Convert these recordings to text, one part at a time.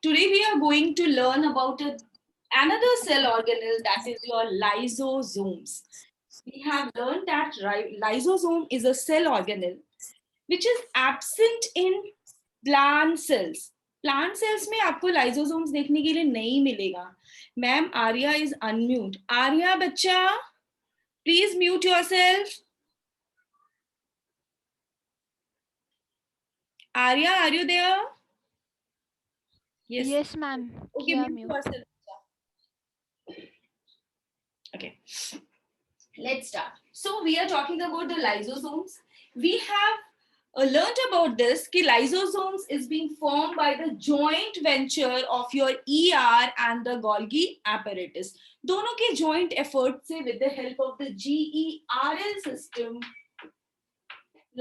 Today we are going to learn about another cell organelle, that is your lysosomes. We have learned that lysosome is a cell organelle which is absent in plant cells. Plant cells में आपको lysosomes देखने के लिए नहीं मिलेगा. Ma'am Arya is unmute. Arya बच्चा please mute yourself. Arya, are you there? Yes, ma'am. Okay, Yeah, mute mute. yourself. Okay, let's start. So we are talking about the lysosomes. We have learned about this कि lysosomes is being formed by the joint venture of your ER and the Golgi apparatus. दोनों के joint effort से with the help of the GERL system,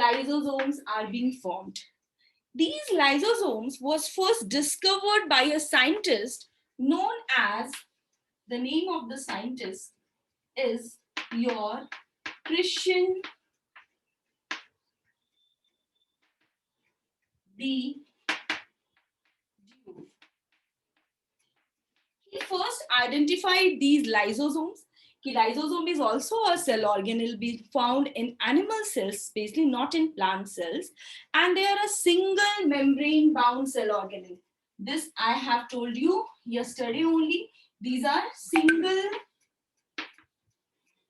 lysosomes are being formed. These lysosomes was first discovered by a scientist known as, the name of the scientist is your Christian D. Dube. He first identified these lysosomes. Lysosome is also a cell organelle be found in animal cells, especially not in plant cells, and they are a single membrane bound cell organelle. This I have told you yesterday only. These are single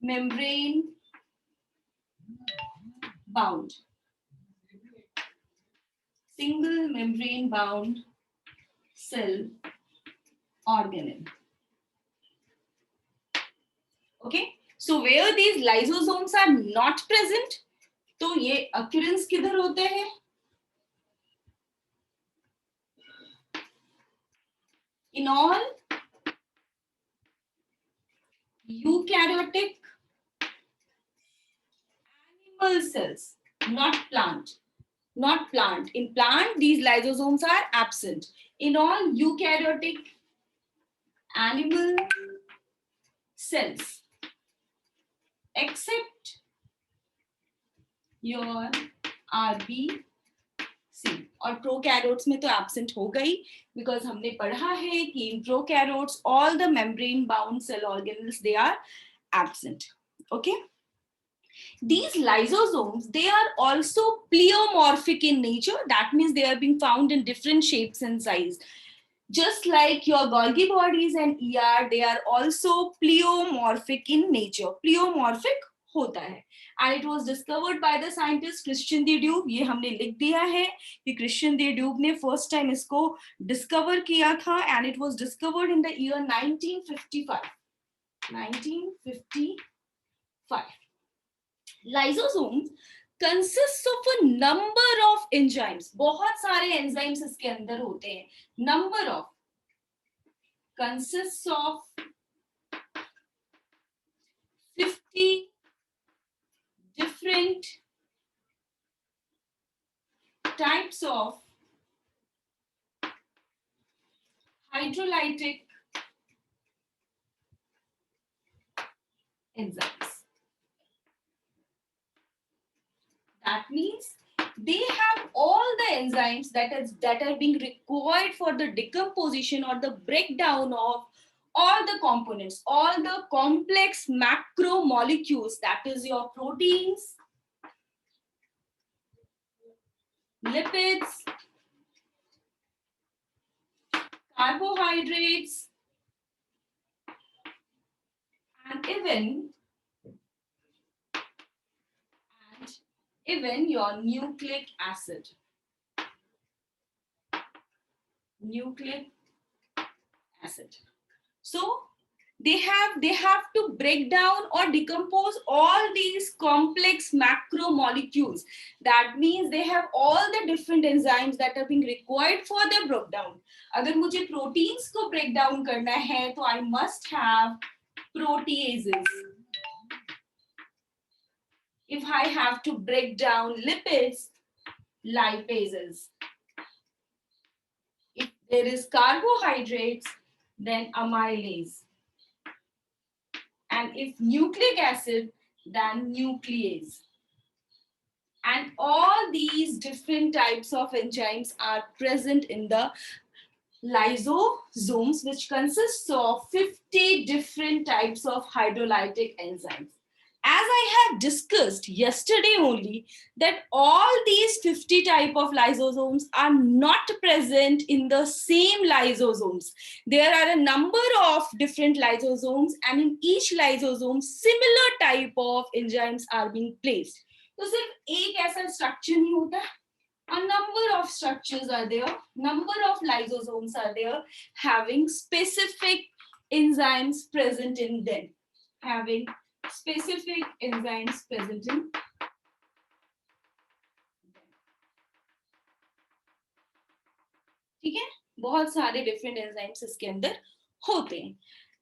membrane bound. Single membrane bound cell organelle. Okay, so where these lysosomes are not present, तो ये occurrence किधर होते हैं? In all eukaryotic animal cells, not plant. Not plant. In plant, these lysosomes are absent. In all eukaryotic animal cells, except your RBC. और prokaryotes में तो absent हो गई, बिकॉज हमने पढ़ा है कि इन prokaryotes all the membrane bound cell organelles they are absent. Okay, these lysosomes, they are also pleomorphic in nature. That means they are being found in different shapes and size. Just like your Golgi bodies and ER, they are also pleomorphic in nature. Pleomorphic होता है. And it was discovered by the scientist Christian D. Dube. ये हमने लिख दिया है कि Christian D. Dube ने first time इसको discover किया था, and it was discovered in the year 1955. 1955. Lysosomes consists of a number of enzymes. बहुत सारे enzymes इसके अंदर होते हैं. Number of consists of 50 different types of hydrolytic enzymes. That means they have all the enzymes that are being required for the decomposition or the breakdown of all the components, all the complex macromolecules, that is your proteins, lipids, carbohydrates, and even your nucleic acid. Nucleic acid. So they have to break down or decompose all these complex macromolecules. That means they have all the different enzymes that are being required for their breakdown. अगर मुझे proteins को break down करना है, तो I must have proteases. If I have to break down lipids, lipases. If there is carbohydrates, then amylase. And if nucleic acid, then nuclease. And all these different types of enzymes are present in the lysosomes, which consists of 50 different types of hydrolytic enzymes. As I have discussed yesterday only, that all these 50 type of lysosomes are not present in the same lysosomes. There are a number of different lysosomes, and in each lysosome similar type of enzymes are being placed. तो सिर्फ एक ऐसा structure नहीं होता, a number of structures are there, number of lysosomes are there having specific enzymes present in them, having specific enzymes present in. ठीक है, बहुत सारे different enzymes इसके अंदर होते हैं.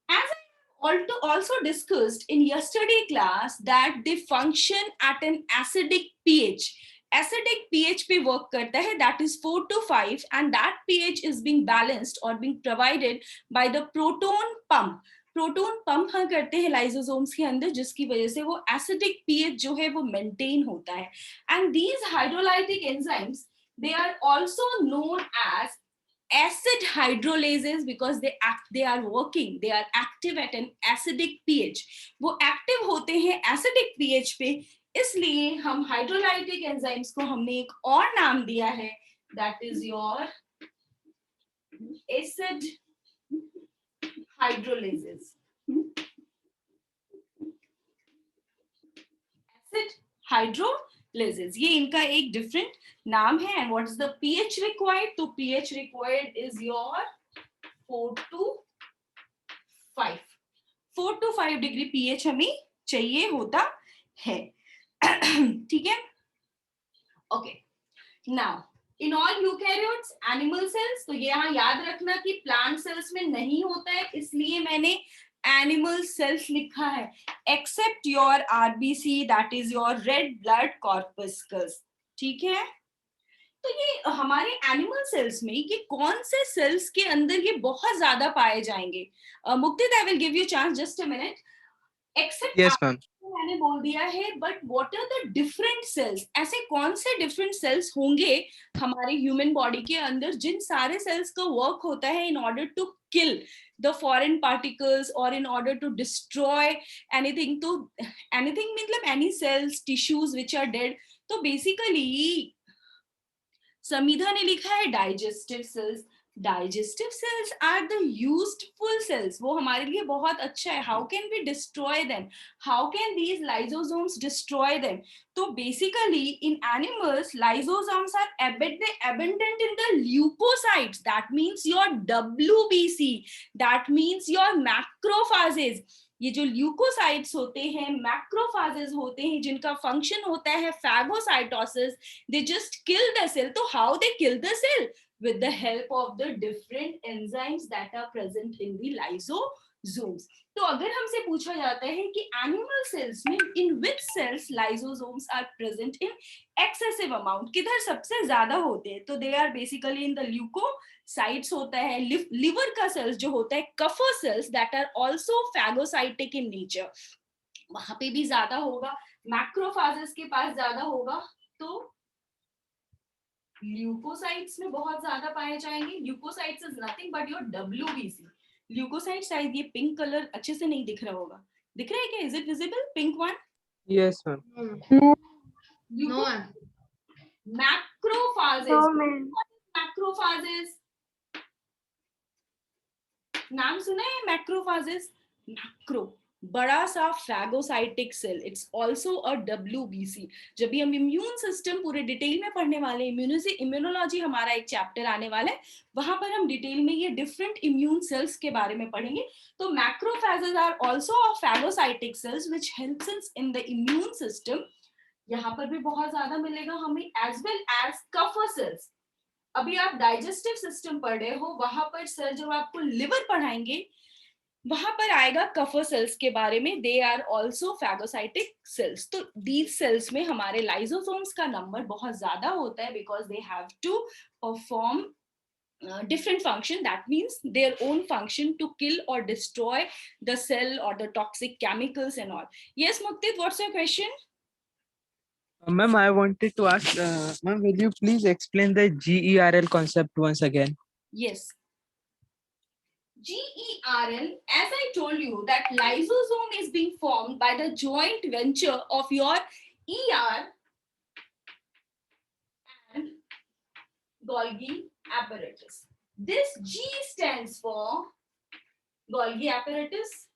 As I also discussed in yesterday class that they function at an acidic pH. Acidic pH पे work करता है, that is 4 to 5, and that pH is being balanced or being provided by the proton pump. Proton pump हम करते हैं lysosomes के अंदर, जिसकी वजह से वो एसिडिक पीएच जो है वो मेंटेन होता है. And these hydrolytic enzymes, they are also known as acid hydrolases because they are working, they are active at an acidic pH. वो active होते हैं acidic pH पे, इसलिए हम हाइड्रोलाइटिक एंजाइम्स को हमने एक और नाम दिया है, that is your acid hydrolases. Acid hydrolases, ये इनका एक डिफरेंट नाम है. And what is the pH required? तो pH required is your 4 to 5. 4 to 5 degree pH हमें चाहिए होता है. ठीक है, okay. Now in all eukaryotes, animal cells, तो ये यहाँ याद रखना कि प्लांट सेल्स में नहीं होता है, इसलिए मैंने एनिमल सेल्स लिखा है, except your RBC, that is your red blood corpuscles. ठीक है, तो ये हमारे एनिमल सेल्स में ये कौन से सेल्स के अंदर ये बहुत ज्यादा पाए जाएंगे? Muktit, I will give you chance, just a minute. Except, Yes, ma'am. मैंने बोल दिया है, but what are the different cells? ऐसे कौन से डिफरेंट सेल्स होंगे हमारे ह्यूमन बॉडी के अंदर जिन सारे सेल्स का वर्क होता है in order to kill the foreign particles or in order to destroy anything? तो anything मतलब any cells, tissues which are dead. तो basically समीधा ने लिखा है digestive cells. Digestive cells are the useful cells, वो हमारे लिए बहुत अच्छा है. How can we destroy them? How can these lysosomes destroy them? तो basically in animals lysosomes are abundant in the leukocytes, that means your WBC, that means your macrophages. ये जो leukocytes होते हैं, मैक्रोफाजेस होते हैं, जिनका फंक्शन होता है phagocytosis, they just kill the cell. तो how they kill the cell? With the help of the different enzymes that are present in the lysosomes. तो अगर हमसे पूछा जाता है कि एनिमल सेल्स में in which cells lysosomes are present in excessive amount, किधर सबसे ज्यादा होते हैं? तो they are basically in the leucocytes होता है. लिवर का सेल्स जो होता है, Kupffer cells, that are also phagocytic in nature, वहां पे भी ज्यादा होगा. मैक्रोफाजेस के पास ज्यादा होगा, तो ल्यूकोसाइट्स में बहुत ज्यादा पाए जाएंगे. Leucocytes is nothing but your WBC. Leucocyte शायद ये पिंक कलर अच्छे से नहीं दिख रहा होगा, दिख रहा है क्या? Is it visible, pink one? Yes, ma'am. No. Macrophages. Macrophages नाम सुना है? मैक्रोफाजेस, मैक्रो, बड़ा सा phagocytic cell. It's also a WBC. जब भी हम इम्यून सिस्टम पूरे डिटेल में पढ़ने वाले, इम्यूनोलॉजी हमारा एक चैप्टर आने वाला है, वहां पर हम डिटेल में ये डिफरेंट इम्यून सेल्स के बारे में पढ़ेंगे. तो macrophages are also a phagocytic cells which helps us in the immune system. यहाँ पर भी बहुत ज्यादा मिलेगा हमें, as well as Kupffer cells. अभी आप डाइजेस्टिव सिस्टम पढ़ रहे हो, वहां पर सर जब आपको लिवर पढ़ाएंगे वहां पर आएगा कफर सेल्स के बारे में. They are also phagocytic cells. तो दीज सेल्स में हमारे लाइसोसोम्स का नंबर बहुत ज्यादा होता है because they have to perform different function, that means their own function to kill or destroy the cell or the toxic chemicals and all. Yes, Muktit, what's your question? Ma'am, I wanted to ask, ma'am, will you please explain the GERL concept once again? Yes. GERL, as I told you, that lysosome is being formed by the joint venture of your ER and Golgi apparatus. This G stands for Golgi apparatus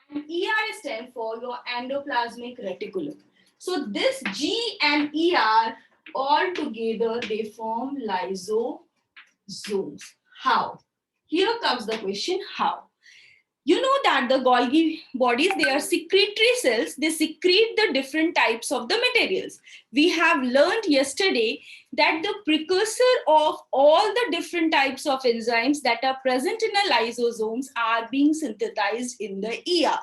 and ER stands for your endoplasmic reticulum. So this G and ER all together they form lysosomes. How? Here comes the question, how? You know that the Golgi bodies, they are secretory cells. They secrete the different types of the materials. We have learned yesterday that the precursor of all the different types of enzymes that are present in the lysosomes are being synthesized in the ER.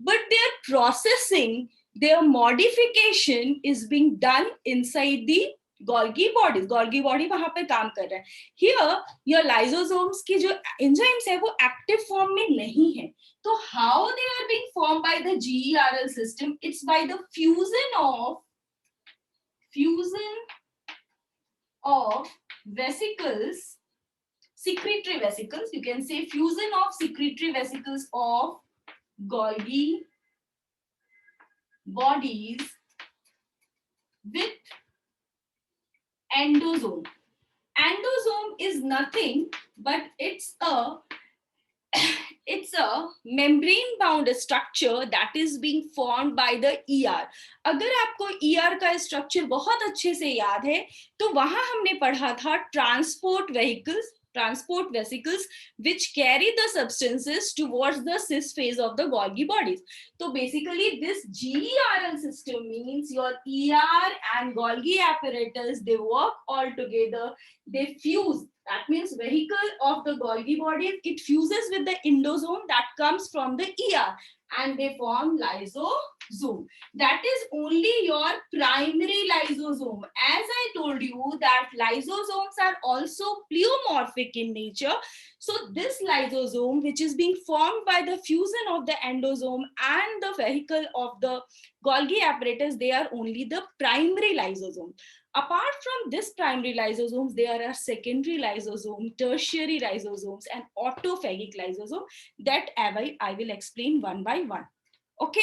But their processing, their modification is being done inside the Golgi bodies. Golgi body वहां पे काम कर रहा है. Here your lysosomes की जो enzymes है वो active form में नहीं है. तो how they are being formed by the GERL system? It's by the fusion of vesicles, secretory vesicles. You can say fusion of secretory vesicles of Golgi bodies with endosome. Endosome is nothing but it's a membrane bound structure that is being formed by the ER. अगर आपको ER का structure बहुत अच्छे से याद है तो वहां हमने पढ़ा था transport vesicles which carry the substances towards the cis phase of the Golgi bodies. So basically this GERL system means your ER and Golgi apparatus, they work all together, they fuse. That means vehicle of the Golgi body, it fuses with the endosome that comes from the ER and they form lysosome. That is only your primary lysosome. As I told you that lysosomes are also pleomorphic in nature. So this lysosome which is being formed by the fusion of the endosome and the vehicle of the Golgi apparatus, they are only the primary lysosome. Apart from this primary lysosomes, there are secondary lysosome, tertiary lysosomes, and autophagic lysosome that I will explain one by one. Okay?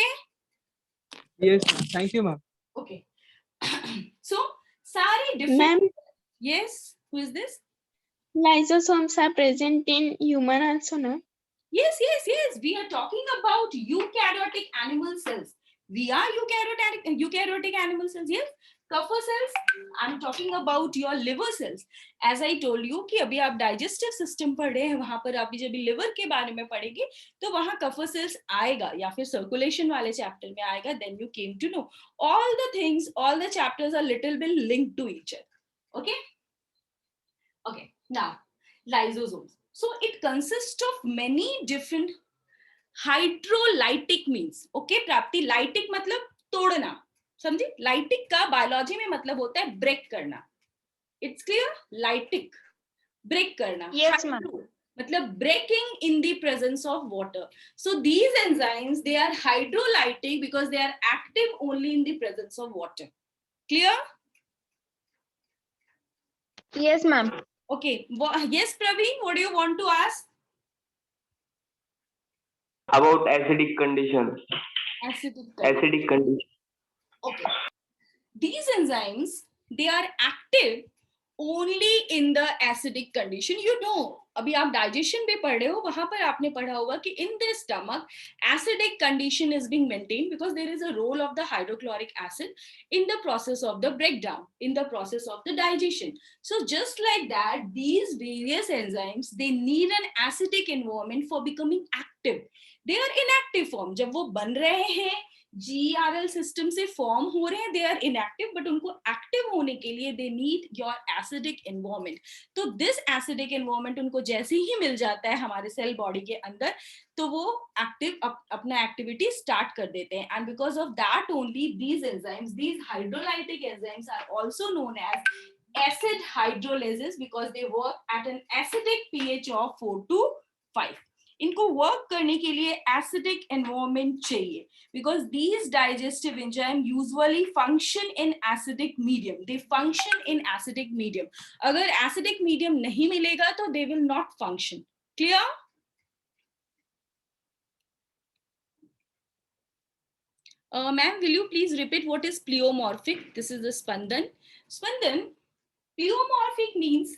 Yes, ma'am. Thank you, ma'am. Okay. So, sari different. Ma'am, Yes. Who is this? lysosomes are present in human also, no? Yes. We are talking about eukaryotic animal cells. We are eukaryotic animal cells. Yes. Kapha cells. I'm talking about your liver cells. As I told you कि अभी आप digestive system पढ़ रहे हैं, वहां पर आप जब liver के बारे में पढ़ेंगे तो वहां kapha cells आएगा या फिर circulation वाले chapter में आएगा. Then you came to know all the things, all the chapters are little bit linked to each other. Okay. Now lysosomes. So it consists of many different hydrolytic means. Okay, प्राप्ति lytic मतलब तोड़ना. समझे? Lytic का biology में मतलब होता है break करना. It's clear? लाइटिक ब्रेक करना. Yes, ma'am. मतलब breaking in the presence of water. So these enzymes, they are hydrolytic because they are active only in the presence of water. Clear? Yes, ma'am. Okay. Yes, Praveen, what do you want to ask? About acidic conditions. Acidic condition. Okay. These enzymes, they are active only in the acidic condition. You know, अभी आप digestion पे पढ़ रहे हो, वहां पर आपने पढ़ा होगा कि in the stomach, acidic condition is being maintained because there is a role of the hydrochloric acid in the process of the breakdown, in the process of the digestion. So just like that, these various enzymes, they need an acidic environment for becoming active. They are inactive form. जब वो बन रहे हैं, GERL system से form हो रहे हैं, they are inactive, but उनको active होने के लिए they need your acidic environment. तो this acidic environment उनको जैसे ही मिल जाता है हमारे cell body के अंदर, तो वो active अपना activity start कर देते हैं. And because of that only these enzymes, these hydrolytic enzymes are also known as acid hydrolases because they work at an acidic pH of 4 to 5. इनको वर्क करने के लिए एसिडिक एनवायरनमेंट चाहिए because these digestive enzymes usually function in acidic medium. They function in acidic medium. अगर acidic medium नहीं मिलेगा तो they will not function. Clear? Ma'am, will you please repeat what is pleomorphic? This is the Spandan. Spandan, pleomorphic means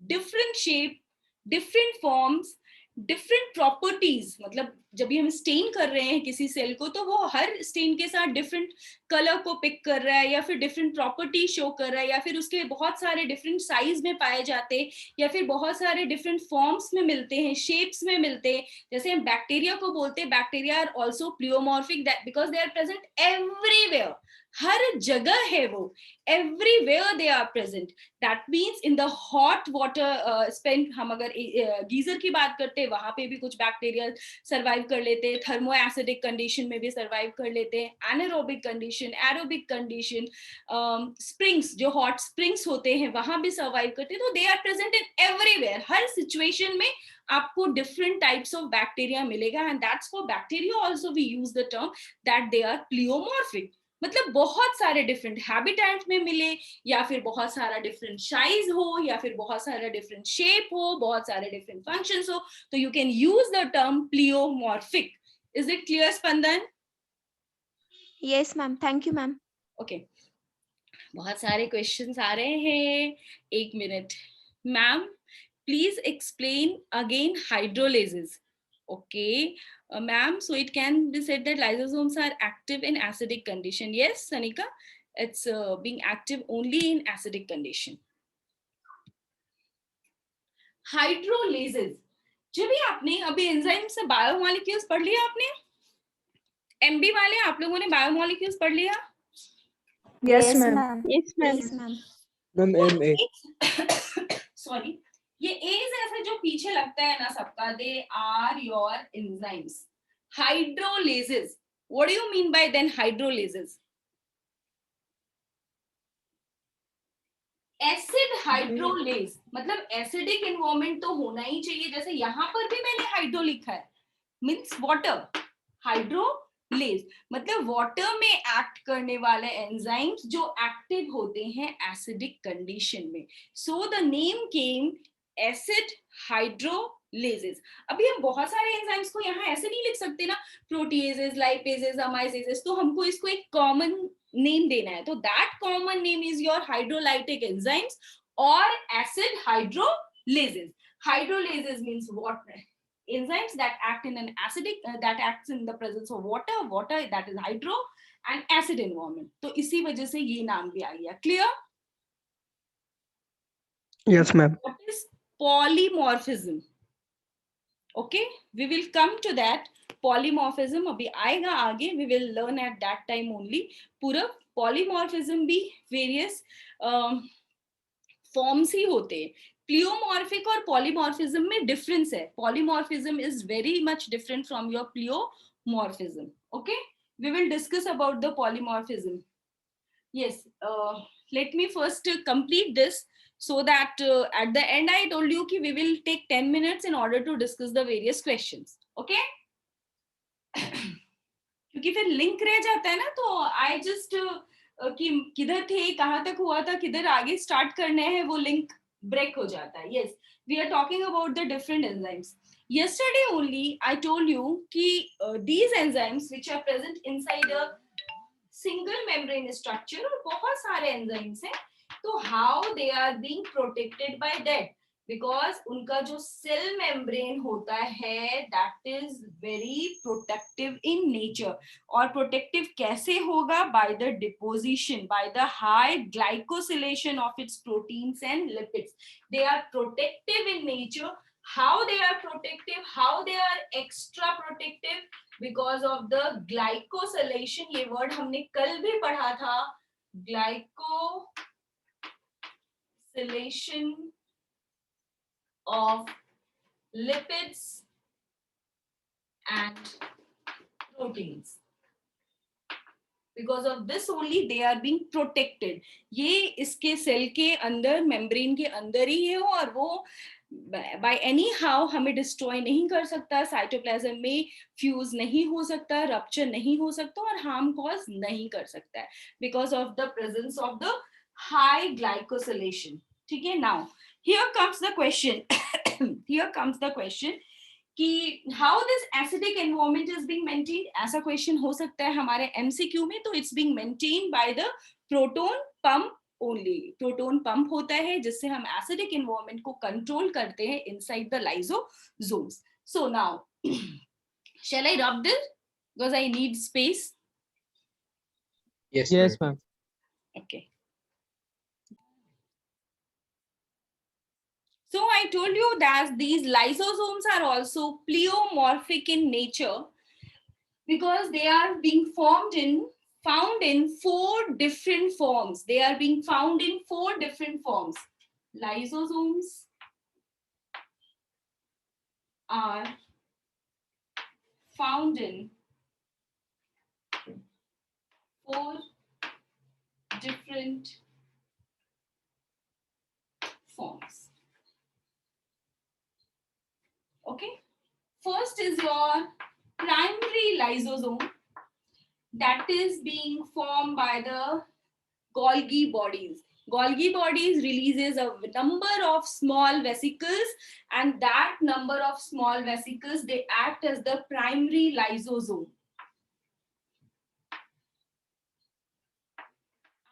different shape, different forms, different properties. मतलब जब भी हम stand कर रहे हैं किसी सेल को तो वो हर स्टेन के साथ डिफरेंट कलर को पिक कर रहा है या फिर डिफरेंट प्रॉपर्टी शो कर रहा है या फिर उसके बहुत सारे डिफरेंट साइज में पाए जाते हैं या फिर बहुत सारे डिफरेंट फॉर्म्स में मिलते हैं, शेप्स में मिलते हैं. जैसे हम बैक्टीरिया को बोलते हैं, bacteria are also pleomorphic because they are present everywhere. हर जगह है वो, everywhere they are present. That means in the hot water spent, हम अगर गीजर की बात करते हैं वहां पे भी कुछ बैक्टीरिया सर्वाइव कर लेते हैं, थर्मो एसिडिक कंडीशन में भी सर्वाइव कर लेते हैं, anaerobic condition, aerobic condition, springs, जो हॉट स्प्रिंग्स होते हैं वहां भी सर्वाइव करते हैं. तो they are present in everywhere. हर सिचुएशन में आपको डिफरेंट टाइप्स ऑफ बैक्टीरिया मिलेगा and that's for bacteria also we use the term that they are pleomorphic. मतलब बहुत सारे डिफरेंट हैबिटेट में मिले या फिर बहुत सारा डिफरेंट साइज हो या फिर बहुत सारा डिफरेंट शेप हो, बहुत सारे डिफरेंट फंक्शंस हो, तो you can use the term pleomorphic. Is it clear Spandan? Yes ma'am, thank you ma'am. Okay, बहुत सारे क्वेश्चंस आ रहे हैं. एक minute. Ma'am please explain again hydrolysis. Okay, ma'am, so it can be said that lysosomes are active in acidic condition. Yes, Sanika, it's being active only in acidic condition. Hydrolases. जब भी आपने अभी enzyme से biomolecules पढ़ लिया, आपने MB वाले आप लोगों ने बायोमोलिक्यूल्स पढ़ लिया? Yes ma'am. Yes, ma'am. Yes ma'am. Ma'am, MA. Sorry, ये एज ऐसे जो पीछे लगता है ना सबका, they are your enzymes. Hydrolases, what do you mean by then hydrolases? Acid hydrolase मतलब एसिडिक एनवायरनमेंट तो होना ही चाहिए. जैसे यहाँ पर भी मैंने हाइड्रो लिखा है, मीन्स वाटर. हाइड्रोलेस मतलब वाटर में एक्ट करने वाले एंजाइम्स जो एक्टिव होते हैं एसिडिक कंडीशन में. So the name came acid hydrolases. अभी हम बहुत सारे एंजाइम्स को यहाँ ऐसे नहीं लिख सकते ना, प्रोटीएजेस, लाइपेजेस, अमाइसेजेस, तो हमको इसको एक कॉमन नेम देना है. तो that common name is your hydrolytic enzymes और acid hydrolases. Hydrolases means water enzymes that act in an acidic that acts in the presence of water that is hydro and acid environment. तो इसी वजह से ये नाम भी आ गया. Clear? Yes ma'am. What is polymorphism? Okay, we will come to that. Polymorphism अभी आएगा आगे, we will learn at that time only. पूरा polymorphism भी various forms ही होते हैं. प्लियोमॉर्फिक और पॉलीमॉर्फिज्म में डिफरेंस है. Polymorphism is very much different from your pleomorphism. Okay, we will discuss about the polymorphism. Yes, let me first complete this so that at the end I told you कि we will take 10 minutes in order to discuss the various questions. Okay? क्योंकि फिर link रह जाता है ना, तो I just कि किधर थे, कहाँ तक हुआ था, किधर आगे स्टार्ट करना है, वो लिंक break हो जाता है. Yes, we are talking about the different enzymes. Yesterday only I told you कि these enzymes which are present inside a single membrane structure, और बहुत सारे enzymes हैं, तो how they are being protected by that, because उनका जो cell membrane होता है that is very protective in nature. और protective कैसे होगा? by the deposition, by the high glycosylation of its proteins and lipids. They are protective in nature. How they are protective? How they are extra protective? Because of the glycosylation. ये word हमने कल भी पढ़ा था, glycosylation of lipids and proteins. Because of this only they are being protected. ये इसके cell के अंदर, मेम्ब्रेन के अंदर ही है और वो by any how हमें डिस्ट्रॉय नहीं कर सकता, साइटोप्लाज्म में फ्यूज नहीं हो सकता, रप्चर नहीं हो सकता और हार्म कॉज नहीं कर सकता है, because of the presence of the high glycosylation. ठीक है, now here comes the question. here comes the question कि how this acidic environment is being maintained. ऐसा question हो सकता है हमारे MCQ में, तो it's being maintained by the proton pump only. Proton pump होता है जिससे हम acidic environment को control करते हैं inside the lysosomes. So now, shall I rub this because I need space? Yes, ma'am. Okay. So I told you that these lysosomes are also pleomorphic in nature because they are being found in 4 different forms. They are being found in 4 different forms. Lysosomes are found in 4 different forms. Okay, first is your primary lysosome, that is being formed by the Golgi bodies. Golgi bodies releases a number of small vesicles, and that number of small vesicles, they act as the primary lysosome.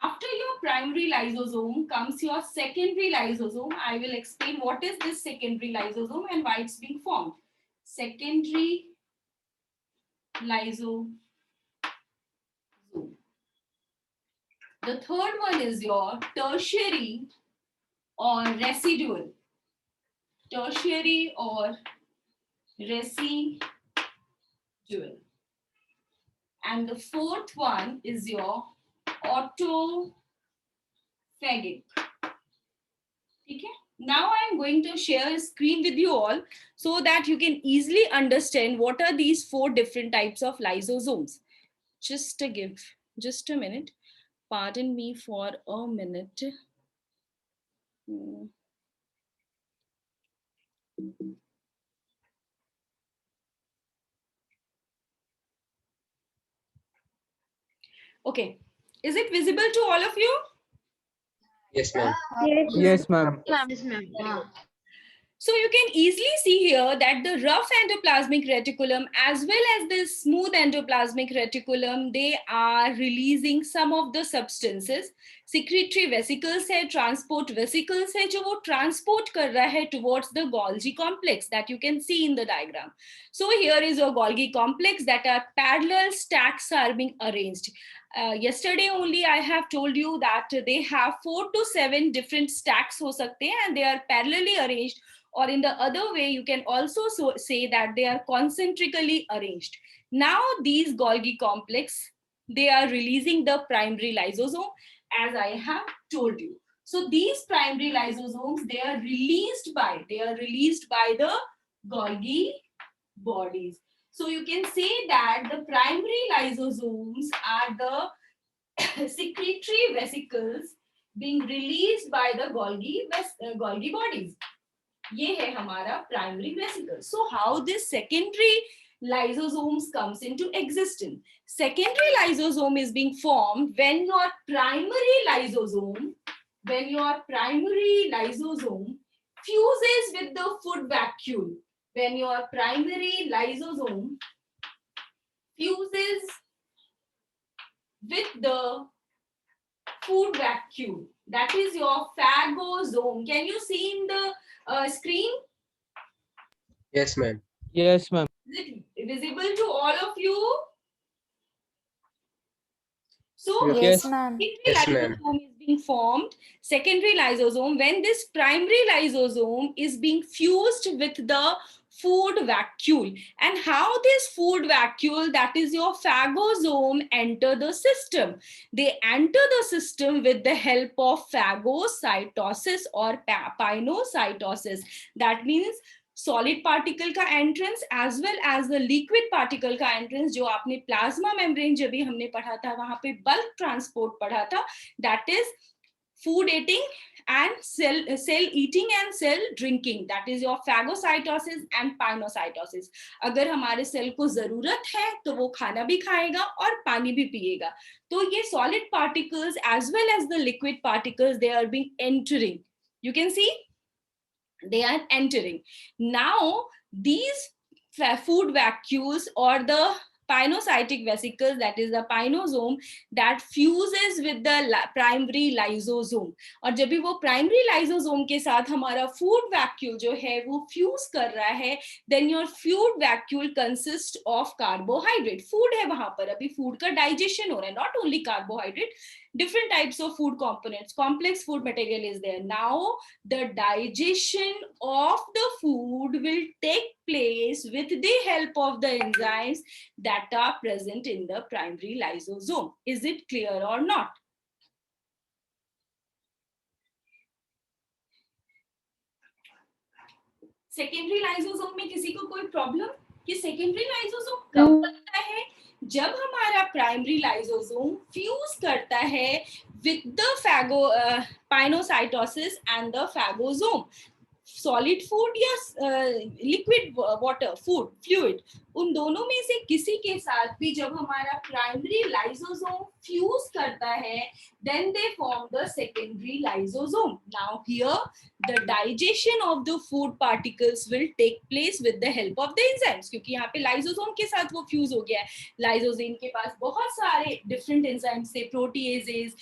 After your primary lysosome comes your secondary lysosome. I will explain what is this secondary lysosome and why it's being formed. Secondary lysosome. The third one is your tertiary or residual. Tertiary or residual. And the fourth one is your autophagic. Okay. Now I am going to share a screen with you all so that you can easily understand what are these 4 different types of lysosomes. Just a minute. Pardon me for a minute. Okay. Is it visible to all of you? Yes, ma'am. Yes, ma'am. Yes, ma'am. So you can easily see here that the rough endoplasmic reticulum as well as the smooth endoplasmic reticulum, they are releasing some of the substances. Secretory vesicles है, transport vesicles है, जो वो transport कर रहा है towards the Golgi complex that you can see in the diagram. So here is your Golgi complex that are parallel stacks are being arranged. Yesterday only I have told you that they have 4 to 7 different stacks हो सकते हैं and they are parallelly arranged. Or in the other way, you can also say that they are concentrically arranged. Now these Golgi complex, they are releasing the primary lysosome, as I have told you. So these primary lysosomes, they are released by the Golgi bodies. So you can say that the primary lysosomes are the secretory vesicles being released by the Golgi bodies. ये है हमारा primary vesicle. So how this secondary lysosomes comes into existence? Secondary lysosome is being formed when your primary lysosome fuses with the food vacuole. When your primary lysosome fuses with the food vacuole, that is your phagosome. Can you see in the screen? Yes, ma'am. Is it visible to all of you? So Yes. ma'am. Yes, secondary ma'am. lysosome is being formed. Secondary lysosome, when this primary lysosome is being fused with the food vacuole, and how this food vacuole, that is your phagosome, enter the system. They enter the system with the help of phagocytosis or pinocytosis. That means solid particle का entrance as well as the liquid particle का entrance, जो आपने plasma membrane जब भी हमने पढ़ा था वहां पे bulk transport पढ़ा था, that is food eating and cell eating and cell drinking, that is your phagocytosis and pinocytosis. अगर हमारे सेल को जरूरत है तो वो खाना भी खाएगा और पानी भी पिएगा. तो ये solid particles as well as the liquid particles, they are being entering. You can see they are entering. Now these food vacuoles or the pinocytic vesicles, that is the pinosome, that fuses with the primary lysosome. और जब भी वो primary lysosome के साथ हमारा food vacuole जो है वो fuse कर रहा है, then your food vacuole consists of carbohydrate. Food है वहां पर, अभी food का digestion हो रहा है, not only carbohydrate, different types of food components, complex food material is there. Now the digestion of the food will take place with the help of the enzymes that are present in the primary lysosome. Is it clear or not? Secondary lysosome में किसी को कोई problem कि secondary lysosome कब बनता है? जब हमारा प्राइमरी लाइसोसोम फ्यूज करता है with the pinocytosis and the phagosome. Solid food या लिक्विड वाटर फूड फ्लूइड, उन दोनों में से किसी के साथ भी जब हमारा प्राइमरी लाइसोसोम फ्यूज करता है, then they form the secondary lysosome. Now here the digestion of the food particles will take place with the help of the enzymes, क्योंकि यहाँ पे लाइसोसोम के साथ वो फ्यूज हो गया है. लाइसोसोम के पास बहुत सारे डिफरेंट एंजाइम्स थे, proteases,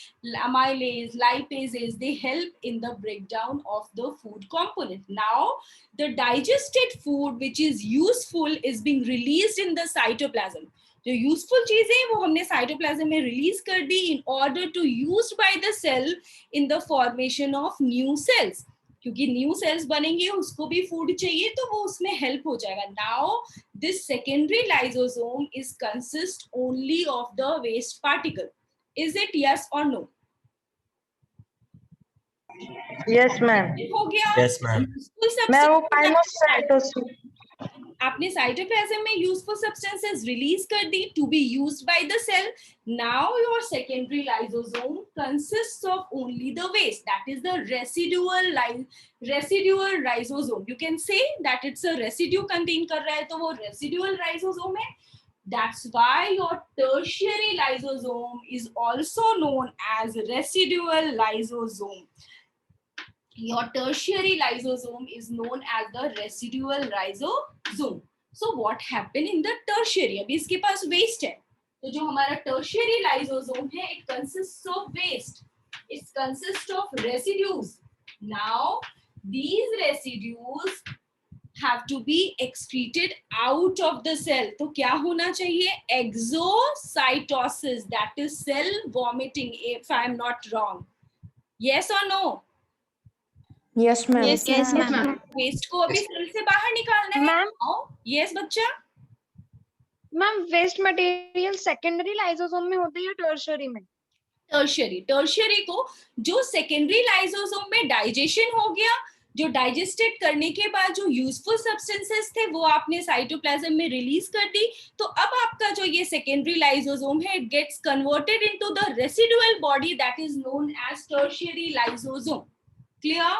amylase, lipases, they help in the breakdown of the food component. Now the digested food which is useful is being released in the cytoplasm. जो यूजफुल चीजें वो हमने साइटोप्लाज्म में रिलीज कर दी in order to used by the cell in the formation of new cells. क्योंकि new sales बनेंगे, उसको भी फूड चाहिए, तो वो उसमें हेल्प हो जाएगा. Now this secondary lysosome is consist only of the waste particle. Is it yes or no? Yes ma'am. हो गया. Yes, ma'am. मैं वो पाइनोसाइटोसिस. आपने साइटोप्लाज्म में यूजफुल सब्सटेंसेस रिलीज कर दी to be used by the cell. Now your secondary lysosome consists of only the waste, that is the residual lysosome. You can say that it's a residue contain कर रहा है, तो वो residual lysosome है. That's why your tertiary lysosome is also known as residual lysosome. Your tertiary lysosome is known as the residual lysosome. So what happened in the tertiary? अभी इसके पास waste है, तो जो हमारा tertiary lysosome है, it consists of waste. It consists of residues. Now these residues have to be excreted out of the cell. तो क्या होना चाहिए? Exocytosis, that is cell vomiting, if I am not wrong. Yes or no? Yes ma'am. Yes, ma'am. Waste को अभी cell से बाहर निकालना है. मैम. यस बच्चा. Ma'am waste material secondary lysosome में होते हैं या टर्शियरी में? टर्शियरी को जो सेकेंडरी लाइसोसोम में डाइजेशन हो गया, जो डाइजेस्टेड करने के बाद जो यूजफुल सब्सटेंसेस थे वो आपने साइटोप्लाज्म में रिलीज कर दी, तो अब आपका जो ये सेकेंडरी लाइसोसोम है, it gets converted into the residual body that is known as tertiary lysosome. Clear?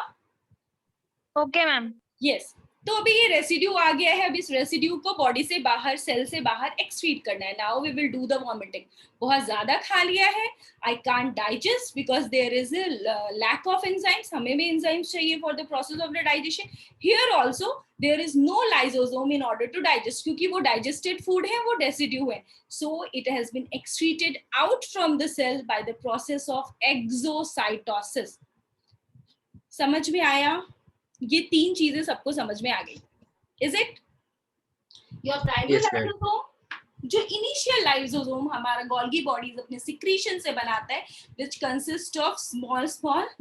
Okay ma'am. Yes. तो अभी ये रेसिड्यू आ गया है, अब इस रेसिड्यू को बॉडी से बाहर, सेल से बाहर एक्सक्रीट करना है. Now we will do the vomiting. बहुत ज्यादा खा लिया है, I can't digest because there is a lack of enzymes. हमें भी एंजाइम्स चाहिए for the process of the digestion. Here also there is no lysosome in order to digest, क्योंकि वो डाइजेस्टेड फूड है, वो रेसिड्यू है. So it has been excreted out from the cell by the process of exocytosis. समझ में आया? ये तीन चीजें सबको समझ में आ गई. Is it? Your primary lysosome, जो इनिशियल लाइसोसोम हमारा गोल्गी बॉडीज अपने सिक्रीशन से बनाता है, which consists of small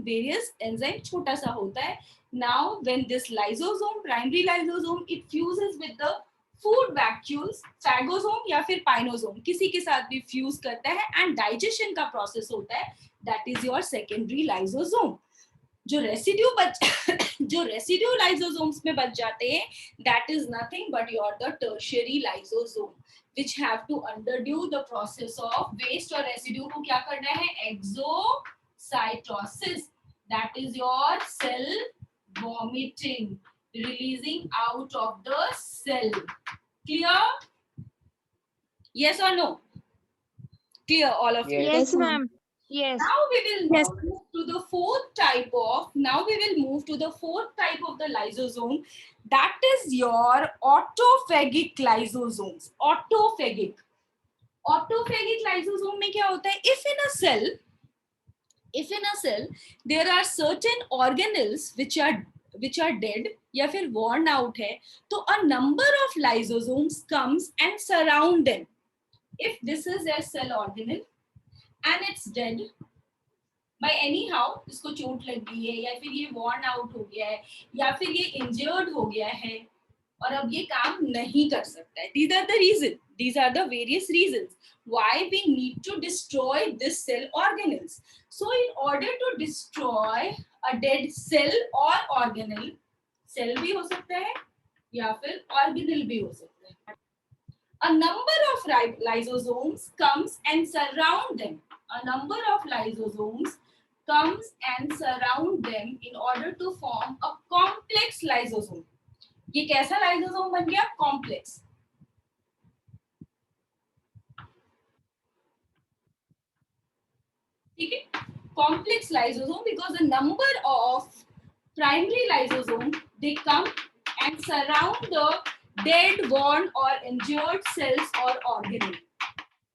various enzyme, छोटा सा होता है. Now when this lysosome, primary lysosome, it fuses with the food vacuoles, phagosome या फिर pinosome, किसी के साथ भी फ्यूज करता है and digestion का प्रोसेस होता है, that is your secondary lysosome. जो रेसिड्यू लाइसोसोम्स में बच जाते हैं, that is nothing but your the tertiary lysosome, which have to undergo the process of waste और residue को क्या करना है? Exocytosis, that is your cell vomiting, releasing out of the cell. Clear? Yes or no? Clear all of you? Yes ma'am. Yes. Now we will move to the fourth type of, now we will move to the fourth type of the lysosome, that is your autophagic lysosomes. Autophagic lysosome में क्या होता है? If in a cell there are certain organelles which are dead या फिर worn out है, तो a number of lysosomes comes and surround them. If this is a cell organelle and it's dead by anyhow, इसको चोट लग गई है या फिर ये worn out हो गया है या फिर ये injured हो गया है और अब ये काम नहीं कर सकता है. These are the various reasons why we need to destroy this cell organelles. So in order to destroy a dead cell or organelle, cell भी हो सकता है या फिर organelle भी हो सकता है, a number of lysosomes comes and surround them. A number of lysosomes comes and surround them in order to form a complex lysosome. ये कैसा lysosome बन गया? Complex. ठीक है? Complex lysosome because the number of primary lysosome, they come and surround the dead, worn or injured cells or organelle.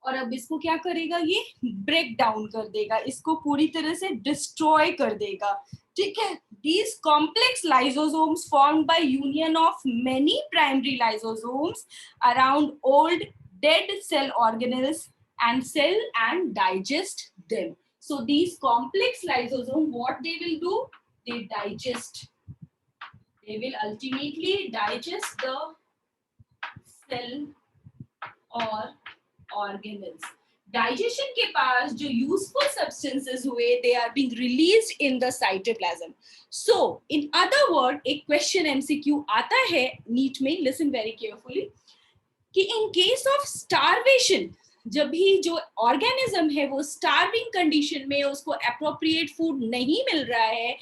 और अब इसको क्या करेगा? ये ब्रेक डाउन कर देगा, इसको पूरी तरह से डिस्ट्रॉय कर देगा. ठीक है? These complex lysosomes formed by union of many primary lysosomes around old dead cell organelles and cell and digest them. So these complex lysosomes, what they will do? They digest. They will ultimately digest the cell or organelles. Digestion के पास जो useful substances हुए, they are being released in the cytoplasm. So in other word, एक question MCQ आता है NEET में, listen very carefully, कि in case of starvation, जब भी जो ऑर्गेनिज्म है वो स्टार्विंग कंडीशन में, उसको एप्रोप्रिएट फूड नहीं मिल रहा है,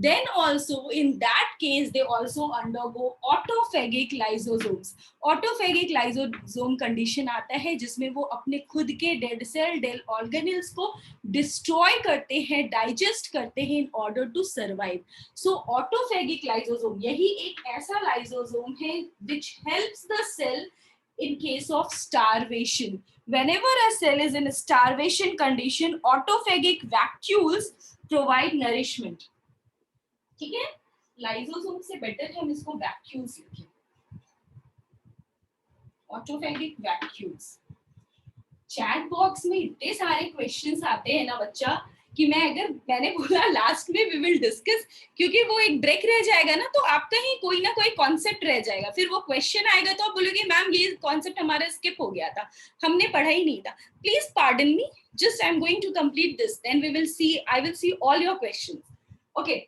then also in that case they also undergo autophagic lysosomes. Autophagic lysosome condition आता है जिसमें वो अपने खुद के डेड सेल, डेड ऑर्गेनेल्स को डिस्ट्रॉय करते हैं, डाइजेस्ट करते हैं in order to survive. So autophagic lysosome यही एक ऐसा लाइसोसोम है which helps the cell in case of starvation. Whenever a cell is in a starvation condition, autophagic vacuoles provide nourishment. ठीक है? लाइसोसोम से बेटर है हम इसको वैक्यूल्स लिखें. ऑटोफैगिक वैक्यूल्स. चैट बॉक्स में इतने सारे क्वेश्चंस आते हैं ना बच्चा कि मैंने बोला लास्ट में वी विल डिस्कस, क्योंकि वो एक ब्रेक रह जाएगा ना, तो आपका ही कोई ना कोई कॉन्सेप्ट रह जाएगा, फिर वो क्वेश्चन आएगा तो आप बोलोगे मैम ये कॉन्सेप्ट हमारा स्किप हो गया था, हमने पढ़ा ही नहीं था. Please pardon me, just I am going to complete this, then we will see, I will see all your questions. Okay,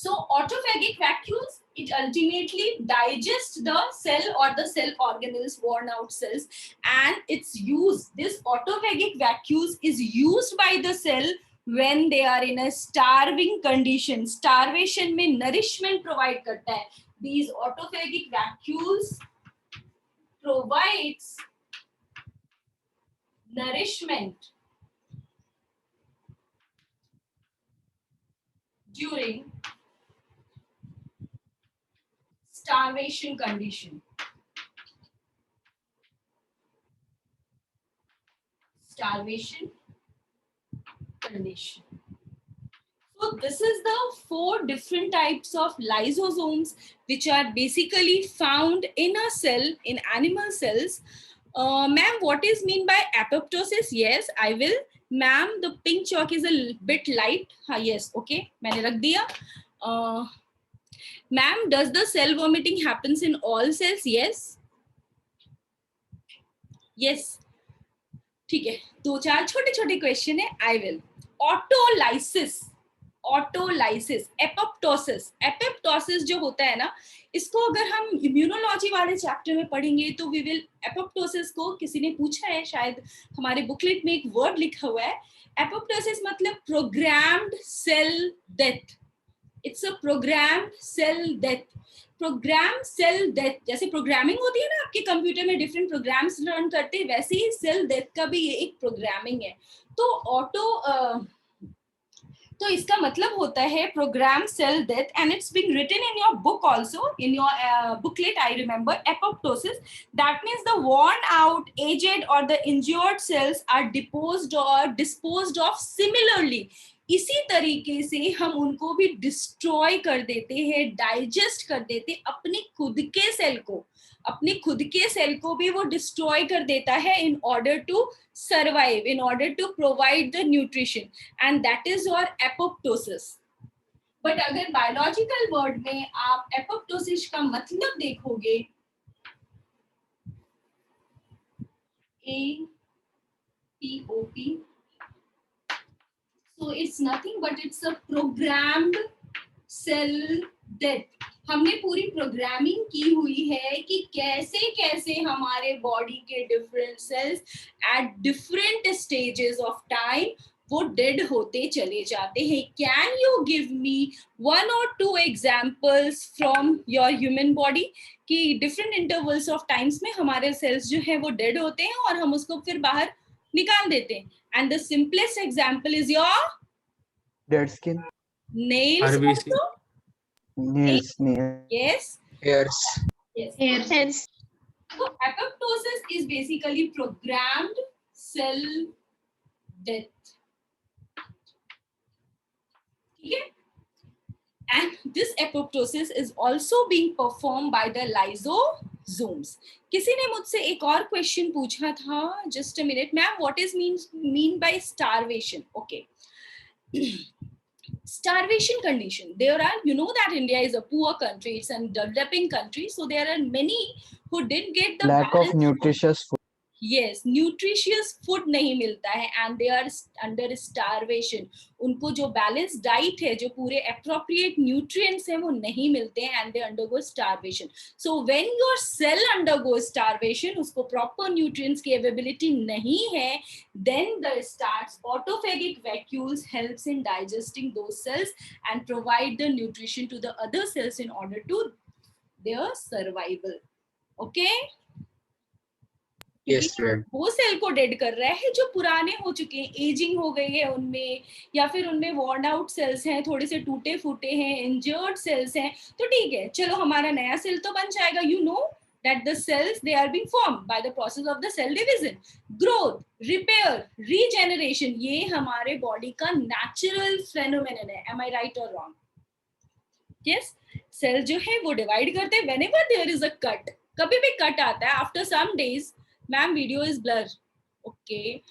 so autophagic vacuoles, it ultimately digests the cell or the cell organelles, worn out cells, and it's used, this autophagic vacuoles is used by the cell when they are in a starving condition. Starvation में nourishment provide करता है. These autophagic vacuoles provides nourishment during starvation condition. Starvation condition. So this is the 4 different types of lysosomes which are basically found in a cell, in animal cells. Ma'am, what is mean by apoptosis? Yes, I will. Ma'am, the pink chalk is a bit light. Yes, okay, मैंने रख दिया. Ma'am, does the cell vomiting happens in all cells? Yes. Yes. ठीक है, 2-4 छोटे-छोटे question है. I will. Autolysis, apoptosis जो होता है ना, इसको अगर हम इम्यूनोलॉजी वाले चैप्टर में पढ़ेंगे तो वी विल, एपोप्टोसिस को किसी ने पूछा है, शायद हमारे बुकलेट में एक वर्ड लिखा हुआ है. एपोप्टोसिस मतलब programmed cell death. It's a programmed cell death. Programmed cell death, जैसे प्रोग्रामिंग होती है ना आपके कंप्यूटर में, डिफरेंट प्रोग्राम्स रन करते हैं, वैसे ही सेल डेथ का भी ये एक प्रोग्रामिंग है. तो तो इसका मतलब होता है program cell death, and it's being written in your book also, in your booklet I remember, apoptosis, that means the worn out, aged or the injured cells are disposed of similarly. इसी तरीके से हम उनको भी destroy कर देते हैं, digest कर देते, अपने खुद के सेल को, अपने खुद के सेल को भी वो डिस्ट्रॉय कर देता है in order to survive, in order to provide the nutrition, and that is your apoptosis. But अगर बायोलॉजिकल वर्ड में आप एपोप्टोसिस का मतलब देखोगे, APOP, so it's nothing but it's a programmed cell death. हमने पूरी प्रोग्रामिंग की हुई है कि कैसे कैसे हमारे बॉडी के different cells at different stages of time वो डेड होते चले जाते हैं. Can you give me 1 or 2 examples from your human body कि डिफरेंट इंटरवल्स ऑफ टाइम्स में हमारे सेल्स जो है वो डेड होते हैं और हम उसको फिर बाहर निकाल देते हैं. And the simplest example is your Dead skin. nails RBC. also. Nails. Yes. Hairs. Yes. Hairs. So apoptosis is basically programmed cell death. Okay? And this apoptosis is also being performed by the lysosomes. किसी ने मुझसे एक और question पूछा था, just a minute, ma'am, what is mean by starvation? Okay. Starvation condition. There are, you know that India is a poor country, it's a developing country, so there are many who didn't get the Lack of balanced nutritious food. yes, nutritious food नहीं मिलता है, and they are under starvation. उनको जो balanced diet है, जो पूरे appropriate nutrients हैं, वो नहीं मिलते हैं, and they undergo starvation. So when your cell undergoes starvation, उसको proper nutrients की availability नहीं है, then the starts autophagic vacuoles helps in digesting those cells and provide the nutrition to the other cells in order to their survival. Okay? Yes, ma'am. वो cell को dead कर रहा है जो पुराने हो चुके हैं, एजिंग हो गई है उनमें, या फिर उनमें वॉर्न आउट सेल्स हैं, थोड़े से टूटे फूटे हैं, इंजर्ड सेल्स हैं, तो ठीक है, चलो हमारा नया सेल तो बन जाएगा. You know that the cells, they are being formed by the process of the cell division, growth, repair, regeneration. ये हमारे बॉडी का natural phenomenon है. Am I right or wrong? Yes, cell जो है वो डिवाइड करते हैं. whenever there is a cut, कभी भी कट आता है, after some days, ma'am, video is blur. Okay.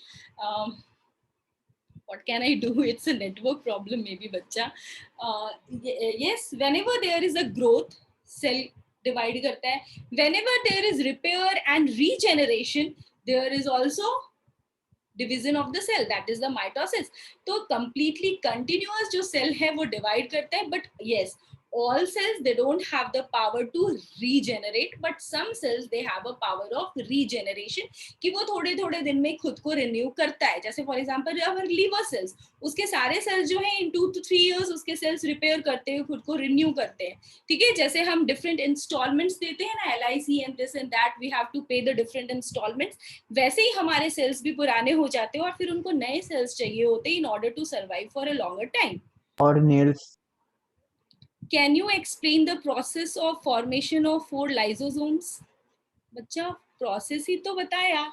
What can I do? It's a network problem, maybe, bacha. Yes, whenever there is a growth, cell divide karta hai. Whenever there is repair and regeneration, there is also division of the cell, that is the mitosis. So completely continuous जो cell है वो divide करता है, but yes, all cells, they don't have the power to regenerate, but some cells, they have a power of regeneration कि वो थोड़े थोड़े दिन में खुद को renew करता है. जैसे for example our liver cells, उसके सारे cells जो हैं in 2 to 3 years उसके cells repair करते हैं, खुद को renew करते हैं. ठीक है, जैसे हम different installments देते हैं ना, LIC and this and that, we have to pay the different installments, वैसे ही हमारे cells भी पुराने हो जाते हैं और फिर उनको नए cells चाहिए होते हैं in order to survive for a longer time. Or nails. Can you explain the process of formation of 4 lysosomes? बच्चा प्रोसेस ही तो बताया.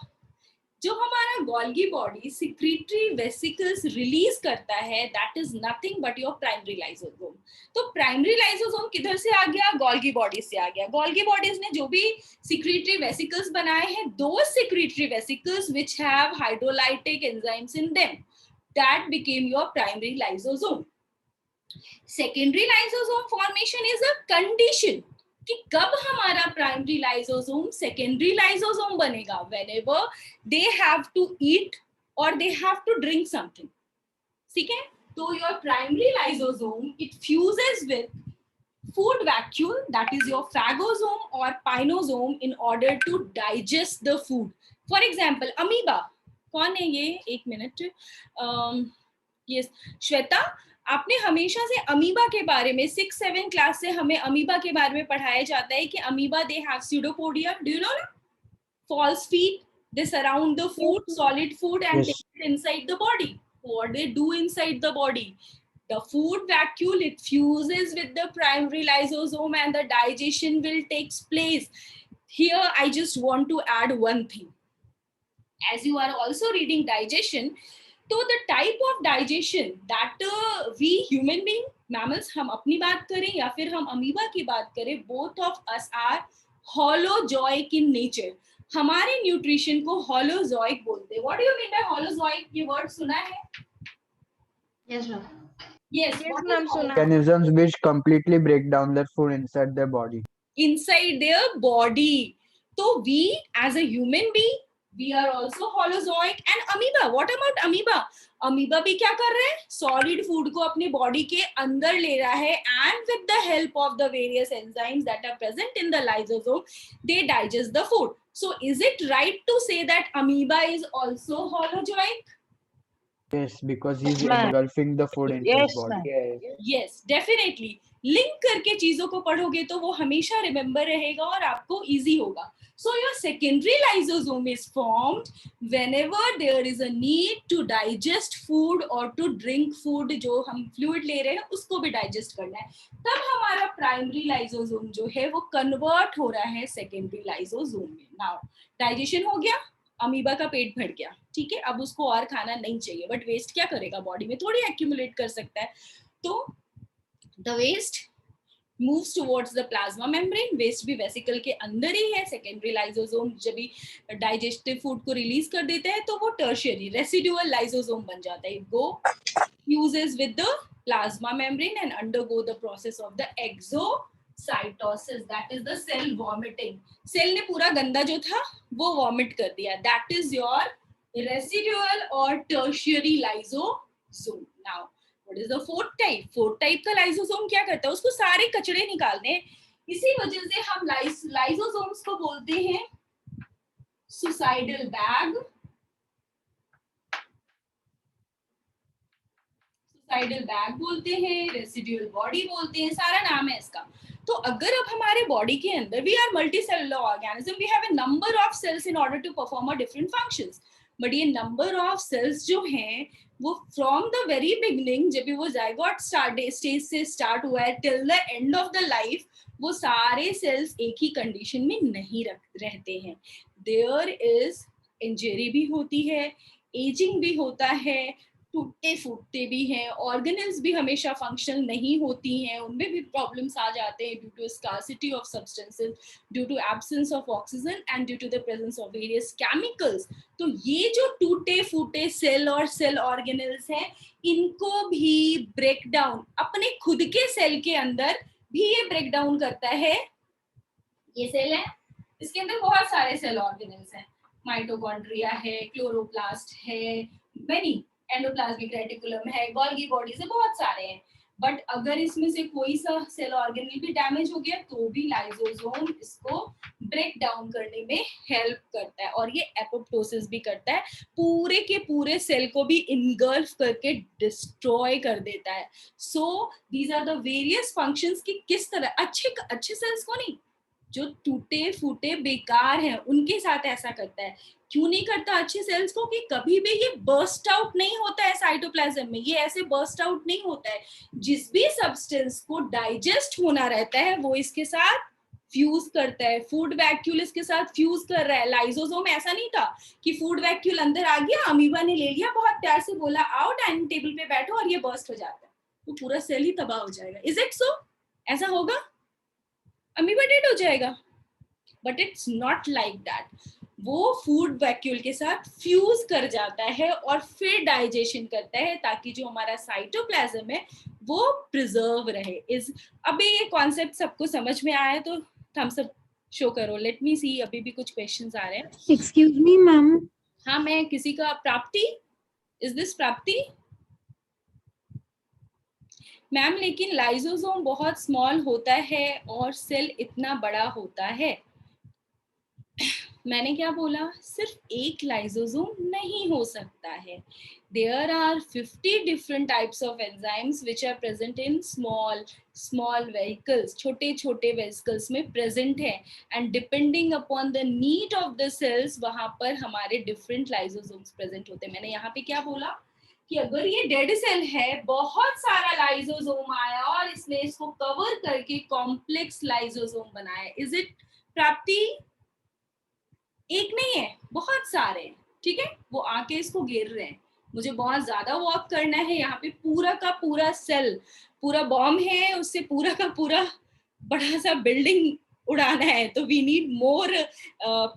जो हमारा Golgi body secretory vesicles release करता है, that is nothing but your primary lysosome. तो primary lysosome किधर से आ गया? गोल्गी बॉडी से आ गया. गोल्गी बॉडीज ने जो भी सिक्रीटरी वेसिकल्स बनाए हैं, दो secretory vesicles which have hydrolytic enzymes in them, that became your primary lysosome. Secondary lysosome formation is a condition कि कब हमारा प्राइमरी लाइसोसोम सेकेंडरी लाइसोसोम बनेगा, whenever they have to eat or they have to drink something. ठीक है, तो your primary lysosome, it fuses with food vacuole, that is your phagosome or pinosome, in order to digest the food. For example, amoeba. कौन है ये? एक minute. Yes, Shweta, आपने हमेशा से अमीबा के बारे में 6-7 क्लास से हमें अमीबा के बारे में पढ़ाया जाता है कि amoeba they have pseudopodia. Do you know ना? False feet, they surround the food, solid food, and Yes. take it inside the body. What they do inside the body? The food vacuole, it fuses with the primary lysosome and the digestion will take place. Here I just want to add one thing. As you are also reading digestion, so the type of digestion that we human being, mammals, हम अपनी बात करें या फिर हम amoeba की बात करें, both of us are holozoic in nature. हमारे न्यूट्रिशन को holozoic बोलते हैं. What do you mean by holozoic? ये वर्ड सुना है? Yes, ma'am. Yes, Yes, what is ma'am, holozoic? suna. Organisms which completely break down their food inside their body. Inside their body. So we as a human being, we are also holozoic. And amoeba, what about amoeba? Amoeba भी क्या कर रहा है? Solid food को अपने body के अंदर ले रहा है, and with the help of the various enzymes that are present in the lysosome, they digest the food. So is it right to say that amoeba is also holozoic? Yes, because he's Yes, ma'am. engulfing the food into Yes, his body. ma'am. Yes, definitely. Link करके चीजों को पढ़ोगे तो वो हमेशा remember रहेगा और आपको इजी होगा. So your secondary lysosome is formed whenever there is a need to digest food or to drink food. जो हम fluid ले रहे हैं उसको भी digest करना है, तब हमारा primary lysosome जो है वो convert हो रहा है secondary lysosome में. Now digestion हो गया, अमीबा का पेट भर गया, ठीक है, अब उसको और खाना नहीं चाहिए, बट वेस्ट क्या करेगा, बॉडी में थोड़ी एक्यूमुलेट कर सकता है. तो the waste moves towards the plasma membrane. Waste भी वेसिकल के अंदर ही है. सेकेंडरी लाइसोसोम जब भी डाइजेस्टिव फूड को रिलीज कर देते हैं तो वो टर्शियरी रेसिडुअल लाइसोसोम बन जाता है. It go fuses with the plasma membrane and undergo the process of the exocytosis, that is the cell vomiting. Cell ने पूरा गंदा जो था वो वॉमिट कर दिया. That is your residual or tertiary lysosome. Now what is the fourth type? Fourth type का lysosome क्या करता है, उसको सारे कचड़े निकालने हैं. इसी वजह से हम लाइसोसोम्स को बोलते हैं सुसाइडल बैग, सुसाइडल बैग बोलते हैं, रेसिडुअल बॉडी बोलते हैं, सारा नाम है इसका. तो अगर अब हमारे बॉडी के अंदर we are multi cellular organism, we have a number of cells in order to perform a different functions, but ये नंबर ऑफ सेल्स जो हैं वो फ्रॉम द वेरी बिगनिंग, जब भी वो जाइगोट स्टेज से स्टार्ट हुआ है till the end of the life, वो सारे सेल्स एक ही कंडीशन में नहीं रहते हैं. देयर इज इंजरी भी होती है, एजिंग भी होता है, टूटते फूटते भी हैं, ऑर्गेनल्स भी हमेशा फंक्शनल नहीं होती हैं, उनमें भी प्रॉब्लम्स आ जाते हैं due to scarcity of substances, due to absence of oxygen and due to the presence of various chemicals. तो ये जो टूटे फूटे सेल और सेल ऑर्गेनल्स हैं, इनको भी ब्रेक डाउन अपने खुद के सेल के अंदर भी ये ब्रेक डाउन करता है. ये सेल है, इसके अंदर बहुत सारे सेल ऑर्गेनल्स हैं, माइटोकॉन्ड्रिया है, क्लोरोप्लास्ट है, मेनी एंडोप्लाज्मिक रेटिकुलम है, गोल्गी बॉडीज है, बहुत सारे हैं. बट अगर इसमें से कोई सा सेल ऑर्गेनल भी डैमेज हो गया तो भी लाइसोसोम इसको ब्रेक डाउन करने में हेल्प करता है, और ये एपोप्टोसिस भी करता है, पूरे के पूरे सेल को भी इनगल्फ करके डिस्ट्रॉय कर देता है. So these are the various functions कि किस तरह अच्छे सेल्स को नहीं, जो टूटे फूटे बेकार हैं उनके साथ ऐसा करता है. क्यों नहीं करता अच्छे सेल्स को, कि कभी भी ये बर्स्ट आउट नहीं होता है साइटोप्लाज्म में, ये ऐसे बर्स्ट आउट नहीं होता है. जिस भी सब्सटेंस को डाइजेस्ट होना रहता है वो इसके साथ फ्यूज करता है. फूड वैक्यूल इसके साथ फ्यूज कर रहा है. लाइसोसोम ऐसा नहीं था कि फूड वैक्यूल अंदर आ गया, अमीबा ने ले लिया, बहुत प्यार से बोला आओ डाइनिंग टेबल पे बैठो और ये बर्स्ट हो जाता है, तो पूरा सेल ही तबाह हो जाएगा. Is it so? ऐसा होगा? अमीबा डेड हो जाएगा. But it's not like that. वो फूड वैक्यूल के साथ फ्यूज कर जाता है और फिर डाइजेशन करता है ताकि जो हमारा साइटोप्लाज्म है वो प्रिजर्व रहे. इज अभी ये कॉन्सेप्ट सबको समझ में आया तो थम्स अप शो करो. लेट मी सी, अभी भी कुछ क्वेश्चंस आ रहे हैं. Excuse me, ma'am. हाँ, मैं किसी का प्राप्ति, इज दिस प्राप्ति? मैम लेकिन लाइसोसोम बहुत स्मॉल होता है और सेल इतना बड़ा होता है. मैंने क्या बोला, सिर्फ एक लाइसोसोम नहीं हो सकता है. There are 50 different types of enzymes which are present in small vesicles. छोटे छोटे vesicles में present है, and depending upon the need of the cells वहाँ पर हमारे different lysosomes present होते हैं. मैंने यहाँ पे क्या बोला, कि अगर ये डेड सेल है, बहुत सारा लाइसोसोम आया और इसने इसको कवर करके कॉम्प्लेक्स लाइसोसोम बनाया. इज इट प्राप्ति? एक नहीं है, बहुत सारे हैं. ठीक है, वो आके इसको घेर रहे हैं. मुझे बहुत ज्यादा वॉक करना है. यहाँ पे पूरा का पूरा सेल, पूरा बॉम्ब है, उससे पूरा का पूरा बड़ा सा बिल्डिंग उड़ाना है. तो we need more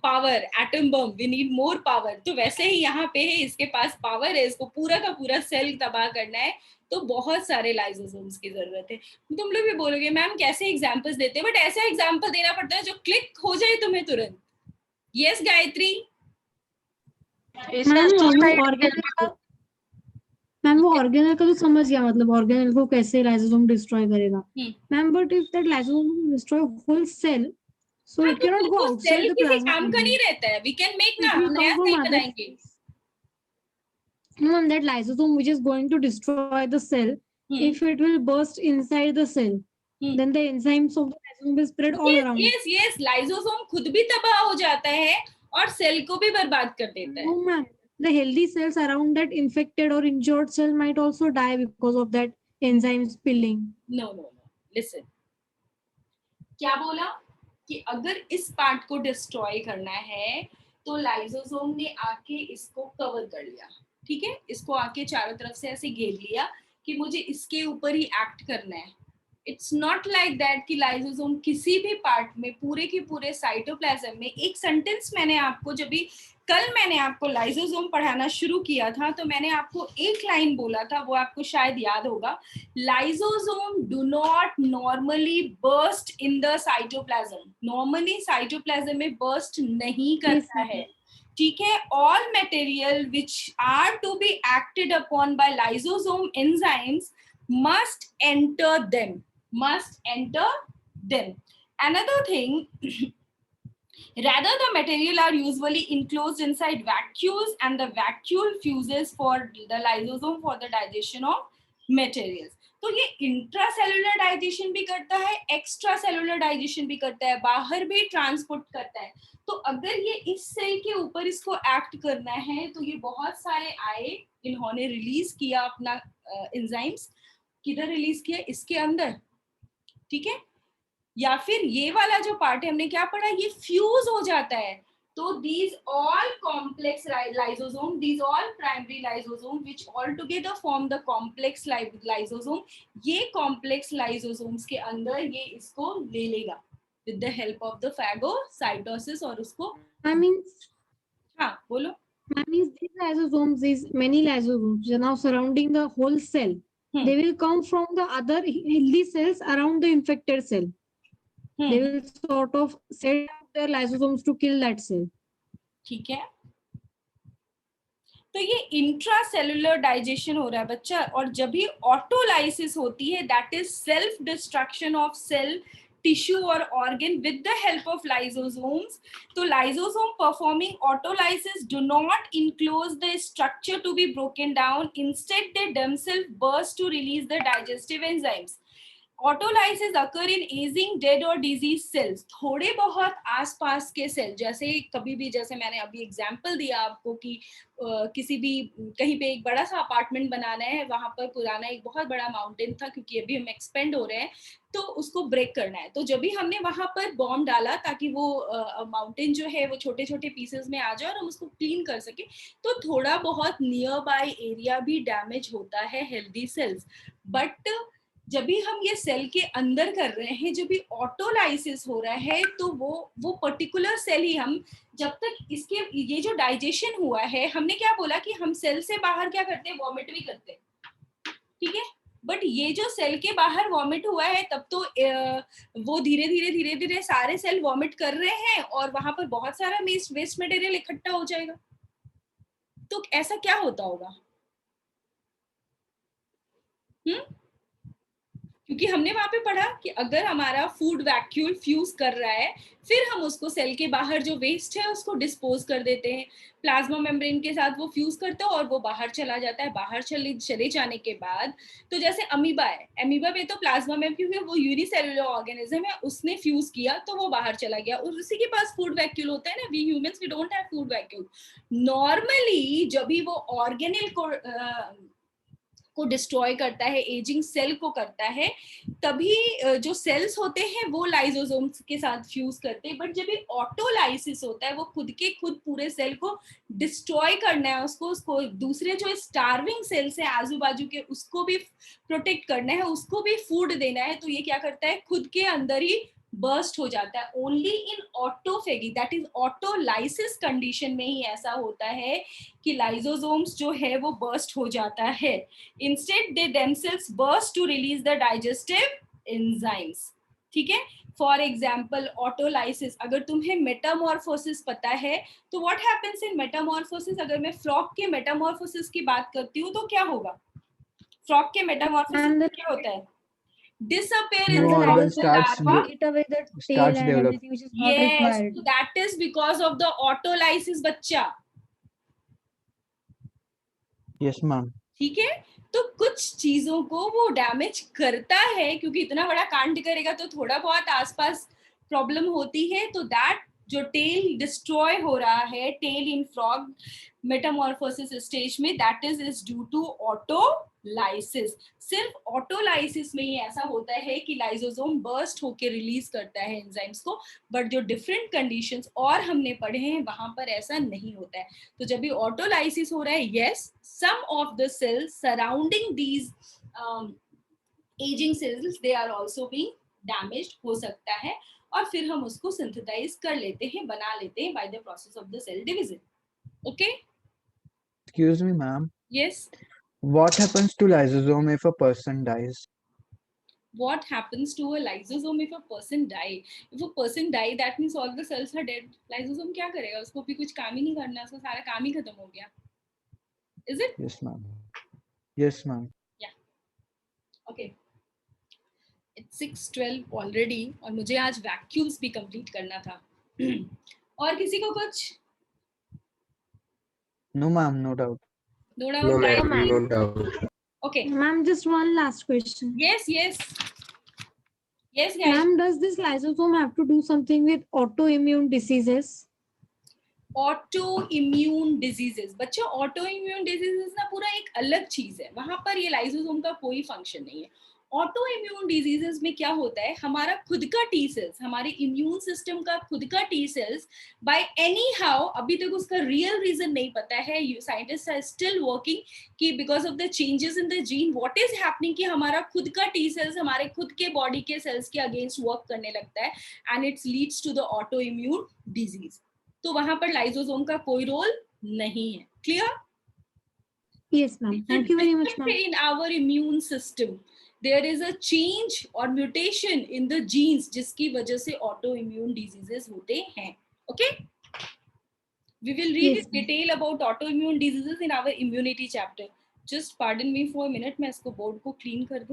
power. Atom bomb, we need more power. तो वैसे ही यहाँ पे है, इसके पास पावर है, इसको पूरा का पूरा सेल तबाह करना है. तो बहुत सारे लाइसोसोम्स की जरूरत है. तुम लोग भी बोलोगे मैम कैसे एग्जांपल्स देते हैं, बट ऐसा एग्जांपल देना पड़ता है जो क्लिक हो जाए तुम्हें तुरंत. यस गायत्री? मैम वो ऑर्गेनल का तो समझ गया, मतलब ऑर्गेनल को कैसे लाइसोसोम डिस्ट्रॉय करेगा. Ma'am but if that lysosome destroy whole cell, so it can not go outside the किसी प्लाज्मा. काम का नहीं रहता है. वी कैन मेक ना, नया सेल बनाएंगे. Ma'am, that lysosome which is going to destroy the cell, if it will burst inside the cell, then the enzymes of the lysosome will spread all around. Yes, yes, lysosome खुद भी तबाह हो जाता है और cell को भी बर्बाद कर देता है. No, ma'am. The healthy cells around that infected or injured cell might also die because of that enzyme spilling. No, no, no. Listen. क्या बोला कि अगर इस पार्ट को डिस्ट्रॉय करना है तो लाइसोसोम ने आके इसको कवर कर लिया. ठीक है, इसको आके चारों तरफ से ऐसे घेर लिया कि मुझे इसके ऊपर ही एक्ट करना है. इट्स नॉट लाइक दैट कि लाइसोसोम किसी भी पार्ट में, पूरे के पूरे साइटोप्लाज्म में. एक सेंटेंस मैंने आपको, जब भी कल मैंने आपको लाइसोसोम पढ़ाना शुरू किया था तो मैंने आपको एक लाइन बोला था, वो आपको शायद याद होगा. Lysosome do not normally burst in the cytoplasm. Normally cytoplasm में बर्स्ट नहीं करता है. ठीक है, all material which are to be acted upon by lysosome enzymes must enter them. Another thing, rather the material are usually enclosed inside vacuoles and the vacuole fuses for the lysosome for the digestion of materials. तो ये intracellular digestion भी करता है, extra cellular digestion भी करता है, बाहर भी ट्रांसपोर्ट करता है. तो अगर ये इस सेल के ऊपर इसको एक्ट करना है तो ये बहुत सारे आए, इन्होंने रिलीज किया अपना एंजाइम्स. किधर रिलीज किया? इसके अंदर. ठीक है, या फिर ये वाला जो पार्ट है हमने क्या पढ़ा, ये फ्यूज हो जाता है. तो these all complex lysosome, these all primary lysosome which all together form the complex lysosome, ये complex lysosomes के अंदर ये इसको ले लेगा with the help of the phagocytosis और उसको. I mean, हाँ बोलो. I mean these lysosomes, these many lysosomes are now surrounding the whole cell. They will come from the other healthy cells around the infected cell. They will sort of set up their lysosomes to kill that cell. ठीक है, तो ये intracellular digestion हो रहा है बच्चा. और जब भी ऑटोलाइसिस होती है, that is self destruction of cell, tissue और organ with the help of lysosomes. तो lysosome performing autolysis do not enclose the structure to be broken down. Instead they themselves burst to release the digestive enzymes. Autolysis occur in ageing, dead और disease cells. थोड़े बहुत आसपास के cell, जैसे कभी भी, जैसे मैंने अभी एग्जांपल दिया आपको कि किसी भी कहीं पे एक बड़ा सा अपार्टमेंट बनाना है, वहां पर पुराना एक बहुत बड़ा माउंटेन था, क्योंकि अभी हम एक्सपेंड हो रहे हैं तो उसको ब्रेक करना है. तो जब भी हमने वहां पर बॉम्ब डाला ताकि वो माउंटेन जो है वो छोटे छोटे पीसेस में आ जाए और हम उसको क्लीन कर सके, तो थोड़ा बहुत नियर बाय एरिया भी डैमेज होता है हेल्दी सेल्स. बट जब भी हम ये सेल के अंदर कर रहे हैं, जब भी ऑटोलाइसिस हो रहा है, तो वो पर्टिकुलर सेल ही हम, जब तक इसके ये जो डाइजेशन हुआ है, हमने क्या बोला कि हम सेल से बाहर क्या करते हैं, वॉमिट भी करते हैं. ठीक है, बट ये जो सेल के बाहर वॉमिट हुआ है, तब तो वो धीरे धीरे सारे सेल वॉमिट कर रहे हैं और वहां पर बहुत सारा वेस्ट मटेरियल इकट्ठा हो जाएगा. तो ऐसा क्या होता होगा? क्योंकि हमने वहां पे पढ़ा कि अगर हमारा फूड वैक्यूल फ्यूज कर रहा है, फिर हम उसको सेल के बाहर जो वेस्ट है उसको डिस्पोज कर देते हैं. प्लाज्मा मेम्ब्रेन के साथ वो फ्यूज करता है और वो बाहर चला जाता है. बाहर चले जाने के बाद, तो जैसे अमीबा है, अमीबा में तो प्लाज्मा मेम्ब्रेन, क्योंकि वो यूनिसेलुलर ऑर्गेनिज्म है, उसने फ्यूज किया तो वो बाहर चला गया और उसी के पास फूड वैक्यूल होता है ना. We humans we don't have food vacuole. Normally जब भी वो ऑर्गेनेल को को डिस्ट्रॉय करता है, एजिंग सेल को करता है, तभी जो सेल्स होते हैं वो लाइसोसोम्स के साथ फ्यूज करते हैं। बट जब ये ऑटोलाइसिस होता है, वो खुद के खुद पूरे सेल को डिस्ट्रॉय करना है, उसको दूसरे जो स्टार्विंग सेल्स है आजू बाजू के, उसको भी प्रोटेक्ट करना है, उसको भी फूड देना है, तो ये क्या करता है, खुद के अंदर ही बर्स्ट हो जाता है। Only in autophagy, that is autolysis condition में ही ऐसा होता है कि लाइसोसोम्स जो है वो बर्स्ट हो जाता है। Instead they themselves burst to release the digestive enzymes. ठीक है, फॉर एग्जाम्पल ऑटोलाइसिस, अगर तुम्हें मेटामॉर्फोसिस पता है तो व्हाट हैपेंस इन मेटामॉर्फोसिस, अगर मैं फ्रॉग के मेटामॉर्फोसिस की बात करती हूँ तो क्या होगा, फ्रॉग के मेटामॉर्फोसिस में क्या होता है, disappear in New the organ larva. Eat away the tail starts and develop. everything which is not Yes, required. so that is because of the autolysis बच्चा। Yes, ma'am. ठीक है, तो कुछ चीजों को वो डैमेज करता है, क्योंकि इतना बड़ा कांड करेगा तो थोड़ा बहुत आसपास प्रॉब्लम होती है। तो दैट जो टेल डिस्ट्रॉय हो रहा है, tail in frog metamorphosis stage में, that is due to autolysis. सिर्फ ऑटोलाइसिस में ही ऐसा होता है कि लाइसोसोम बर्स्ट होके रिलीज करता है एंजाइम्स को, बट जो डिफरेंट कंडीशंस और हमने पढ़े हैं वहां पर ऐसा नहीं होता है। तो जब भी ऑटोलाइसिस हो रहा है, yes, some of the cells surrounding these aging cells, they are also being damaged हो सकता है, और फिर हम उसको synthesize कर लेते हैं, बना लेते हैं by the process of the cell division. Okay? Excuse me, ma'am. Yes. What happens to lysosome if a person dies? What happens to a lysosome if a person die? If a person die, that means all the cells are dead. Lysosome क्या करेगा? उसको भी कुछ काम ही नहीं करना, उसका सारा काम ही खत्म हो गया. Is it? Yes, ma'am. Yes, ma'am. Yeah. Okay. It's 6:12 already, और मुझे आज वैक्यूम्स भी कंप्लीट करना था. और किसी को कुछ? No, ma'am, no doubt. No doubt. No, right? ma'am, no doubt. Okay. Ma'am, just one last question. Yes, yes. Yes, guys. Ma'am, does this lysosome have to do something with autoimmune diseases? Autoimmune diseases, बच्चों autoimmune diseases ना पूरा एक अलग चीज है, वहां पर ये लाइसोसोम का कोई फंक्शन नहीं है। ऑटोइम्यून डिजीजेस में क्या होता है, हमारा खुद का टी सेल्स, हमारे इम्यून सिस्टम का खुद का T cells by any how, अभी तक उसका रियल रीजन नहीं पता है, साइंटिस्ट आर स्टिल वर्किंग कि because of the changes in the gene what is happening कि हमारा खुद का टी सेल्स हमारे खुद के बॉडी के सेल्स के अगेंस्ट वर्क करने लगता है, and it's leads to the autoimmune disease. तो वहां पर लाइसोसोम का कोई रोल नहीं है। Clear? Yes, ma'am. Thank you very much, ma'am. In our immune system, there is a change or mutation in the genes जिसकी वजह से autoimmune diseases होते हैं. Okay? We will read Yes, in detail about autoimmune diseases in our immunity chapter. Just pardon me for a minute, मैं इसको board को clean कर दूं.